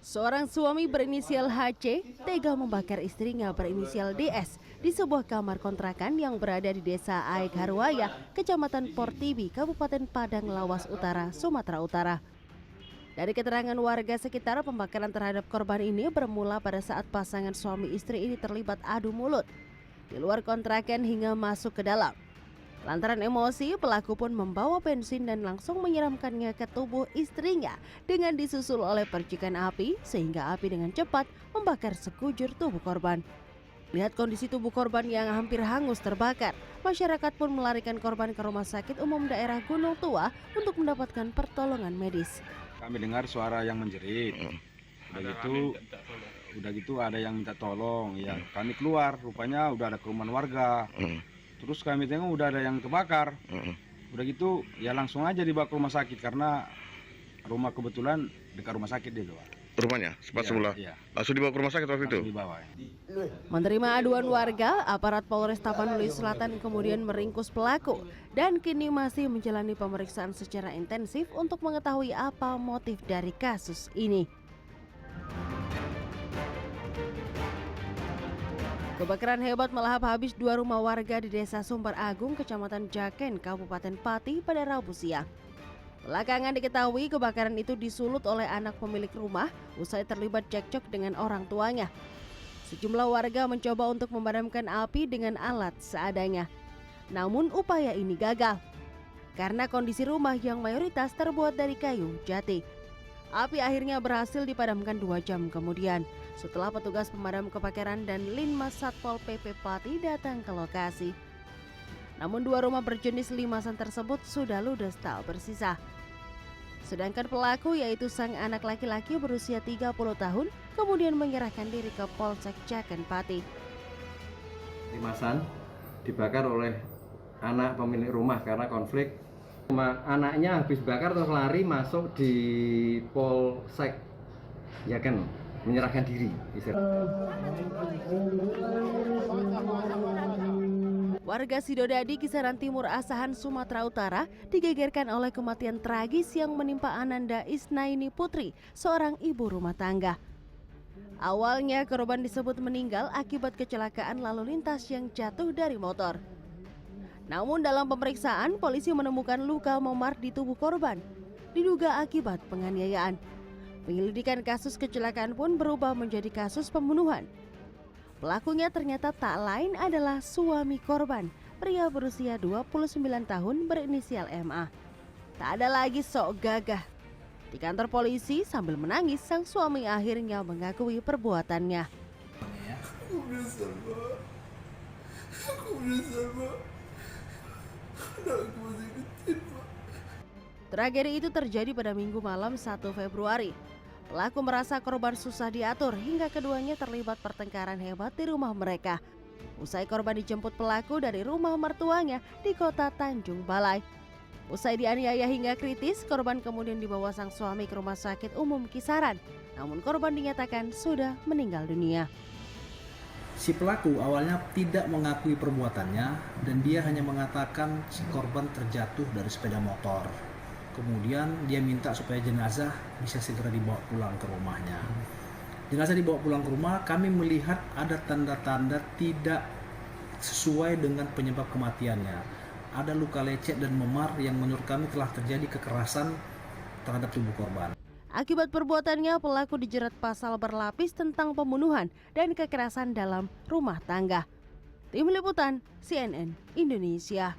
Seorang suami berinisial HC tega membakar istrinya berinisial DS di sebuah kamar kontrakan yang berada di Desa Aek Harwaya, Kecamatan Portibi, Kabupaten Padang Lawas Utara, Sumatera Utara. Dari keterangan warga sekitar, pembakaran terhadap korban ini bermula pada saat pasangan suami istri ini terlibat adu mulut di luar kontrakan hingga masuk ke dalam. Lantaran emosi, pelaku pun membawa bensin dan langsung menyiramkannya ke tubuh istrinya dengan disusul oleh percikan api sehingga api dengan cepat membakar sekujur tubuh korban. Lihat kondisi tubuh korban yang hampir hangus terbakar, masyarakat pun melarikan korban ke Rumah Sakit Umum Daerah Gunung Tua untuk mendapatkan pertolongan medis. Kami dengar suara yang menjerit. Udah gitu ada yang minta tolong. Ya, kami keluar, rupanya udah ada kerumunan warga. Terus kami tengok udah ada yang kebakar. Udah gitu ya langsung aja dibawa ke rumah sakit karena rumah kebetulan dekat rumah sakit dia tuh. Rumahnya semula. Iya. Langsung dibawa ke rumah sakit waktu itu. Dibawa. Menerima aduan warga, aparat Polres Tapanuli Selatan kemudian meringkus pelaku dan kini masih menjalani pemeriksaan secara intensif untuk mengetahui apa motif dari kasus ini. Kebakaran hebat melahap habis 2 rumah warga di Desa Sumber Agung, Kecamatan Jaken, Kabupaten Pati pada Rabu siang. Belakangan diketahui kebakaran itu disulut oleh anak pemilik rumah usai terlibat cekcok dengan orang tuanya. Sejumlah warga mencoba untuk memadamkan api dengan alat seadanya. Namun upaya ini gagal karena kondisi rumah yang mayoritas terbuat dari kayu jati. Api akhirnya berhasil dipadamkan 2 jam kemudian setelah petugas pemadam kebakaran dan Linmas Satpol PP Pati datang ke lokasi. Namun 2 rumah berjenis limasan tersebut sudah ludes tak bersisa. Sedangkan pelaku yaitu sang anak laki-laki berusia 30 tahun kemudian menyerahkan diri ke Polsek Jaken Pati. Limasan dibakar oleh anak pemilik rumah karena konflik. Anaknya habis bakar terus lari masuk di Polsek Jaken, menyerahkan diri. Warga Sidodadi, Kisaran Timur Asahan, Sumatera Utara digegerkan oleh kematian tragis yang menimpa Ananda Isnaini Putri, seorang ibu rumah tangga. Awalnya korban disebut meninggal akibat kecelakaan lalu lintas yang jatuh dari motor. Namun dalam pemeriksaan, polisi menemukan luka memar di tubuh korban, diduga akibat penganiayaan. Penyelidikan kasus kecelakaan pun berubah menjadi kasus pembunuhan. Pelakunya ternyata tak lain adalah suami korban, pria berusia 29 tahun berinisial MA. Tak ada lagi sok gagah. Di kantor polisi sambil menangis, sang suami akhirnya mengakui perbuatannya. Aku menyesal, Pak. Aku menyesal, Pak. Aku masih kecil, Pak. Tragedi itu terjadi pada Minggu malam 1 Februari. Pelaku merasa korban susah diatur hingga keduanya terlibat pertengkaran hebat di rumah mereka. Usai korban dijemput pelaku dari rumah mertuanya di kota Tanjung Balai. Usai dianiaya hingga kritis, korban kemudian dibawa sang suami ke Rumah Sakit Umum Kisaran. Namun korban dinyatakan sudah meninggal dunia. Si pelaku awalnya tidak mengakui perbuatannya dan dia hanya mengatakan si korban terjatuh dari sepeda motor. Kemudian dia minta supaya jenazah bisa segera dibawa pulang ke rumahnya. Jenazah dibawa pulang ke rumah, kami melihat ada tanda-tanda tidak sesuai dengan penyebab kematiannya. Ada luka lecet dan memar yang menurut kami telah terjadi kekerasan terhadap tubuh korban. Akibat perbuatannya, pelaku dijerat pasal berlapis tentang pembunuhan dan kekerasan dalam rumah tangga. Tim Liputan CNN Indonesia.